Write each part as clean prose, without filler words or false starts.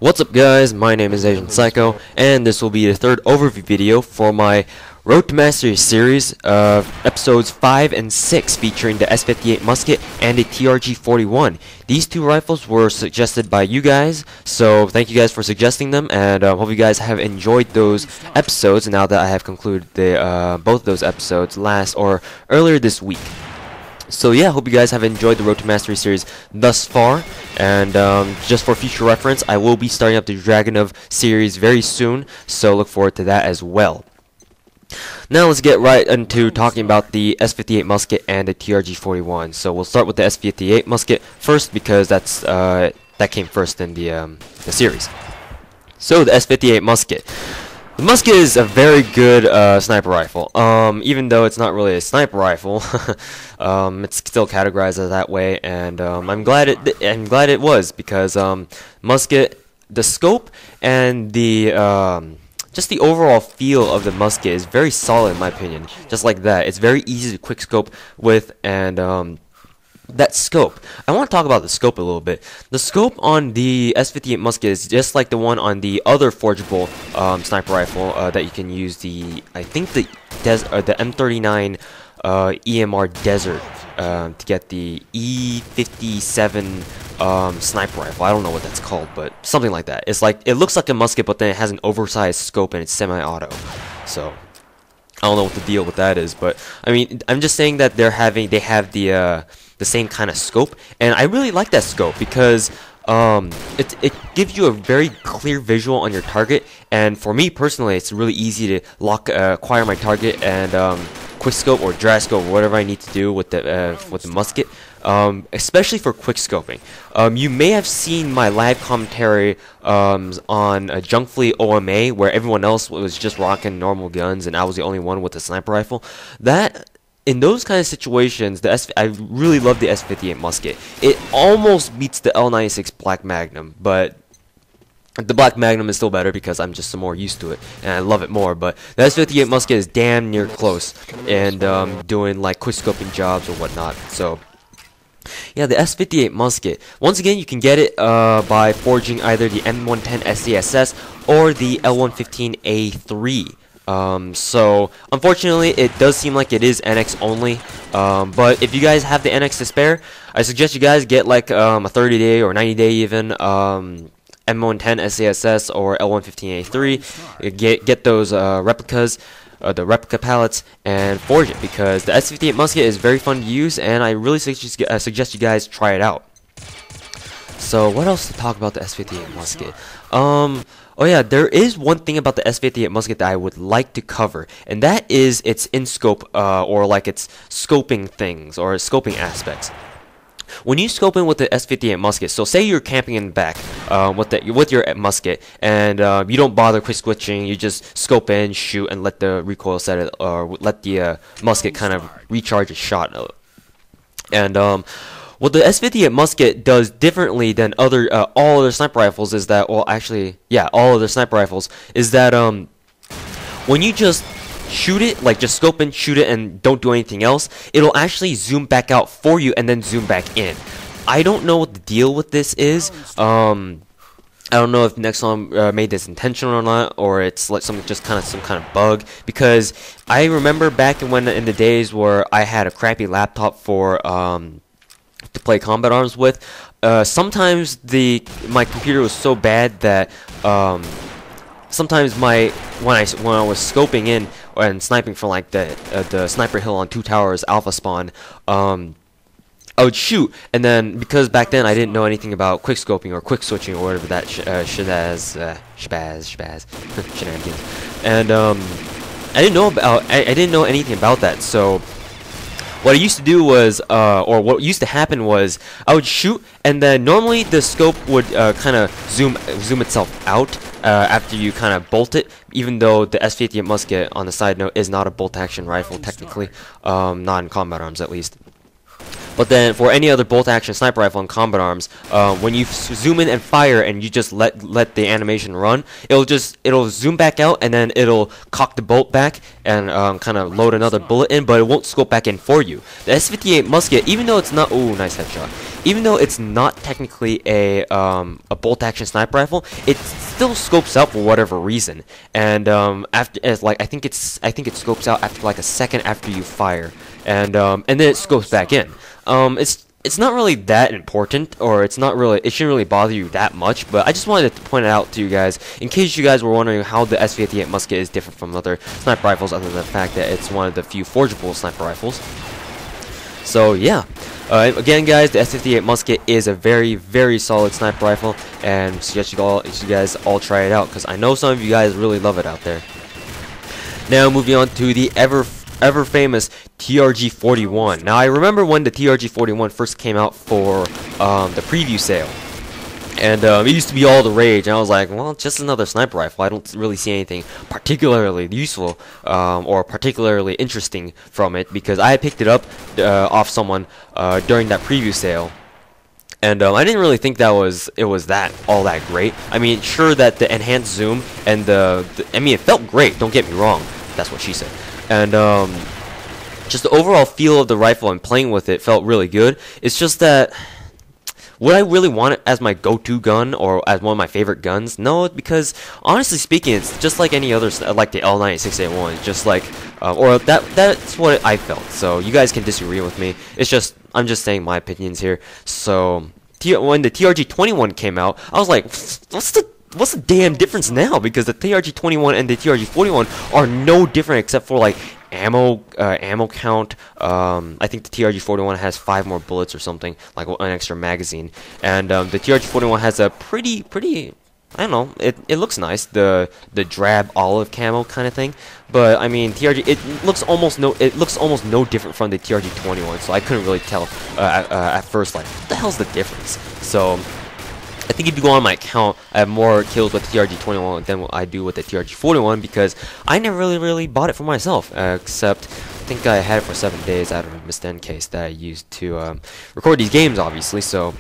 What's up guys, my name is Asian Psycho, and this will be the third overview video for my Road to Mastery series of episodes 5 and 6 featuring the S58 Musket and the TRG41. These two rifles were suggested by you guys, so thank you guys for suggesting them, and hope you guys have enjoyed those episodes now that I have concluded both of those episodes earlier this week. So yeah, hope you guys have enjoyed the Road to Mastery series thus far, and just for future reference, I will be starting up the Dragunov series very soon, so look forward to that as well. Now let's get right into talking about the S58 Musket and the TRG41. So we'll start with the S58 Musket first because that came first in the series. So the S58 Musket. The musket is a very good sniper rifle. Even though it's not really a sniper rifle, it's still categorized as that way, and I'm glad it was because musket, the scope and the just the overall feel of the musket is very solid in my opinion. Just like that, it's very easy to quick scope with, and that scope. I want to talk about the scope a little bit. The scope on the S58 Musket is just like the one on the other forgeable sniper rifle that you can use. I think the M39 EMR Desert to get the E57 sniper rifle. I don't know what that's called, but something like that. It's like, it looks like a musket, but then it has an oversized scope and it's semi-auto. So I don't know what the deal with that is, but I mean, I'm just saying that they have the same kind of scope, and I really like that scope because it gives you a very clear visual on your target, and for me personally, it's really easy to acquire my target and quick scope or drag scope or whatever I need to do with the musket, especially for quick scoping. You may have seen my live commentary on Junk Fleet OMA, where everyone else was just rocking normal guns and I was the only one with a sniper rifle. In those kind of situations, I really love the S58 Musket. It almost beats the L96 Black Magnum, but the Black Magnum is still better because I'm just more used to it and I love it more. But the S58 Musket is damn near close, and doing like quick scoping jobs or whatnot. So yeah, the S58 Musket. Once again, you can get it by forging either the M110 SCSS or the L115A3. So unfortunately, it does seem like it is NX only, but if you guys have the NX to spare, I suggest you guys get like a 30-day or 90-day even M110 SCSS or L115A3. Get those replicas, the replica pallets, and forge it, because the S58 Musket is very fun to use, and I really suggest you guys try it out. So what else to talk about the S58 Musket? Oh yeah, there is one thing about the S58 Musket that I would like to cover, and that is its in-scope, or like its scoping things, or scoping aspects. When you scope in with the S58 Musket, so say you're camping in the back with your musket, and you don't bother quick switching, you just scope in, shoot, and let the recoil set it, or let the musket kind of recharge its shot. And what the S58 Musket does differently than all other sniper rifles is that, well, actually, yeah, all other sniper rifles is that when you just shoot it, like just scope and shoot it and don't do anything else, it'll actually zoom back out for you and then zoom back in. I don't know what the deal with this is. I don't know if Nexon made this intentional or not, or it's like some kind of bug, because I remember back in the days where I had a crappy laptop for to play combat arms with, sometimes my computer was so bad that sometimes when I was scoping in and sniping for like the sniper hill on 2 towers alpha spawn, I would shoot, and then because back then I didn't know anything about quick scoping or quick switching or whatever that shenanigans, and I didn't know anything about that. So what I used to do was, or what used to happen was, I would shoot, and then normally the scope would kind of zoom itself out after you kind of bolt it, even though the S58 Musket, on the side note, is not a bolt-action rifle technically, not in combat arms at least. But then for any other bolt-action sniper rifle in combat arms, when you zoom in and fire and you just let the animation run, it'll zoom back out and then it'll cock the bolt back and kind of load another bullet in, but it won't scope back in for you. The S58 Musket, even though it's not, ooh, nice headshot. even though it's not technically a bolt-action sniper rifle, it still scopes out for whatever reason. And after, I think it scopes out after like a second after you fire, and then it scopes back in. It's not really that important, or it shouldn't really bother you that much, but I just wanted to point it out to you guys, in case you guys were wondering how the S58 Musket is different from other sniper rifles, other than the fact that it's one of the few forgeable sniper rifles. So yeah, again guys, the S58 Musket is a very, very solid sniper rifle, and suggest you guys all try it out, because I know some of you guys really love it out there. Now moving on to the ever famous TRG41. Now I remember when the TRG41 first came out for the preview sale, and it used to be all the rage, and I was like, well, just another sniper rifle. I don't really see anything particularly useful or particularly interesting from it, because I had picked it up off someone during that preview sale. And I didn't really think it was all that great. I mean, sure that the enhanced zoom and I mean, it felt great, don't get me wrong. That's what she said. And just the overall feel of the rifle and playing with it felt really good. It's just that, would I really want it as my go-to gun or as one of my favorite guns? No, because honestly speaking, it's just like any other, like the L9681. Just like, or that's what I felt. So you guys can disagree with me. It's just, I'm just saying my opinions here. So when the TRG21 came out, I was like, what's the damn difference now? Because the TRG21 and the TRG41 are no different except for like ammo count. I think the TRG41 has 5 more bullets or something, like an extra magazine, and the TRG41 has a pretty I don't know, it looks nice, the drab olive camo kind of thing, but I mean it looks almost no different from the TRG21, so I couldn't really tell at first, like, what the hell's the difference? So I think if you go on my account, I have more kills with the TRG21 than what I do with the TRG41, because I never really bought it for myself, except I think I had it for 7 days out of a Mr. N case that I used to record these games, obviously. So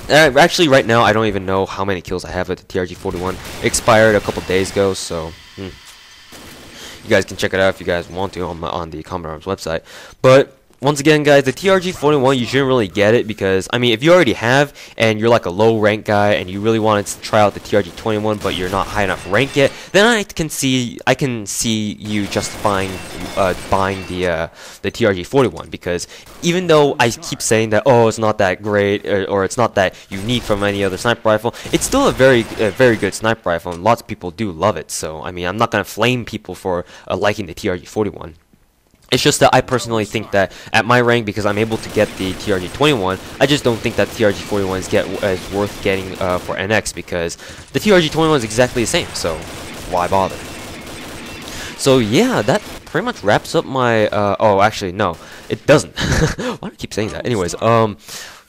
actually right now I don't even know how many kills I have with the TRG41. It expired a couple days ago, so you guys can check it out if you guys want to on the Combat Arms website. But once again, guys, the TRG41, you shouldn't really get it, because, I mean, if you already have, and you're like a low rank guy, and you really want to try out the TRG21, but you're not high enough rank yet, then I can see you justifying buying the TRG41, because even though I keep saying that, oh, it's not that great, or it's not that unique from any other sniper rifle, it's still a very good sniper rifle, and lots of people do love it. So, I mean, I'm not gonna flame people for liking the TRG41. It's just that I personally think that at my rank, because I'm able to get the TRG21, I just don't think that TRG41 is worth getting for NX, because the TRG21 is exactly the same, so why bother? So yeah, that pretty much wraps up my, oh actually no, it doesn't. Why do I keep saying that? Anyways,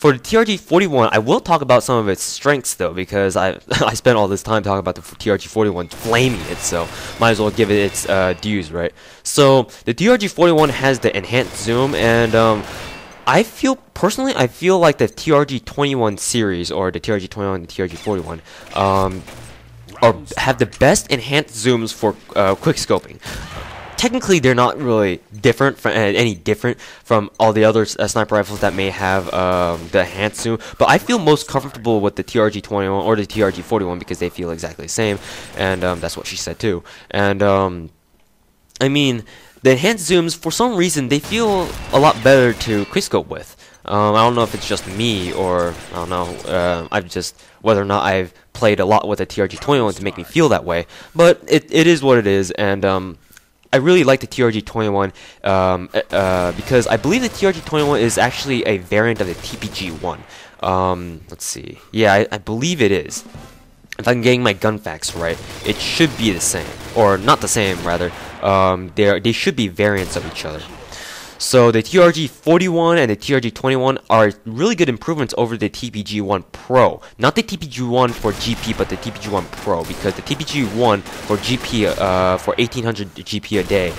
for the TRG41, I will talk about some of its strengths though, because I spent all this time talking about the TRG41 flaming it, so might as well give it its dues, right? So the TRG41 has the enhanced zoom, and I feel like the TRG21 series, or the TRG21 and the TRG41, have the best enhanced zooms for quick scoping. Technically, they're not really different from all the other sniper rifles that may have the enhanced zoom, but I feel most comfortable with the TRG21 or the TRG41 because they feel exactly the same, and that's what she said too. And I mean, the enhanced zooms, for some reason, they feel a lot better to quickscope with. I don't know if it's just me, or I don't know, whether or not I've played a lot with the TRG21 to make me feel that way, but it is what it is. And I really like the TRG21 because I believe the TRG21 is actually a variant of the TPG1. Let's see. Yeah, I believe it is. If I'm getting my gun facts right, it should be the same. Or not the same, rather. They should be variants of each other. So the TRG41 and the TRG21 are really good improvements over the TPG1 Pro. Not the TPG1 for GP, but the TPG1 Pro, because the TPG1 for GP, for 1800 GP a day,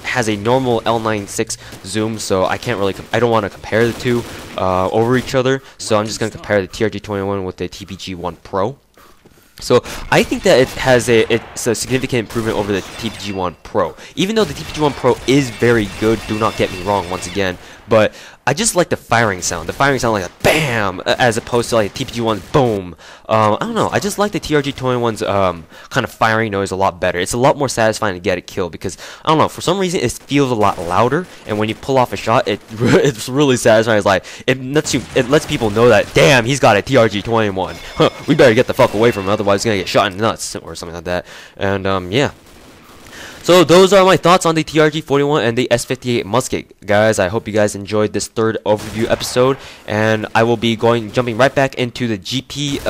has a normal L96 zoom, so I don't want to compare the two over each other. So I'm just going to compare the TRG21 with the TPG1 Pro. So I think that it's a significant improvement over the TPG1 Pro. Even though the TPG1 Pro is very good, do not get me wrong once again, but I just like the firing sound. The firing sound like a BAM, as opposed to like TPG1's boom. I don't know. I just like the TRG41's kind of firing noise a lot better. It's a lot more satisfying to get a kill because I don't know. For some reason, it feels a lot louder, and when you pull off a shot, it's really satisfying. It's like it lets people know that damn, he's got a TRG21. Huh, we better get the fuck away from him, otherwise he's gonna get shot in the nuts or something like that. And yeah. So those are my thoughts on the TRG41 and the S58 Musket, guys. I hope you guys enjoyed this third overview episode, and I will be jumping right back into the GP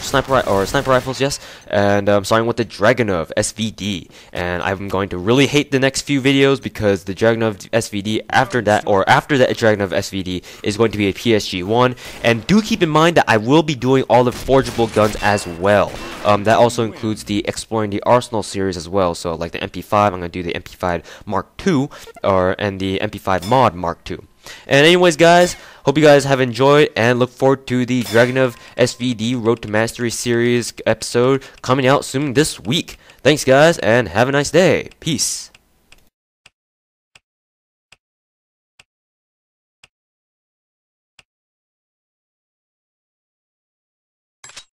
sniper rifles, yes, and starting with the Dragunov SVD. And I'm going to really hate the next few videos because the Dragunov SVD after the Dragunov SVD is going to be a PSG1. And do keep in mind that I will be doing all the forgeable guns as well. That also includes the Exploring the Arsenal series as well. So like the MP5, I'm going to do the MP5 Mark II, and the MP5 Mod Mark II. And anyways, guys, hope you guys have enjoyed and look forward to the Dragunov SVD Road to Mastery series episode coming out soon this week. Thanks, guys, and have a nice day. Peace.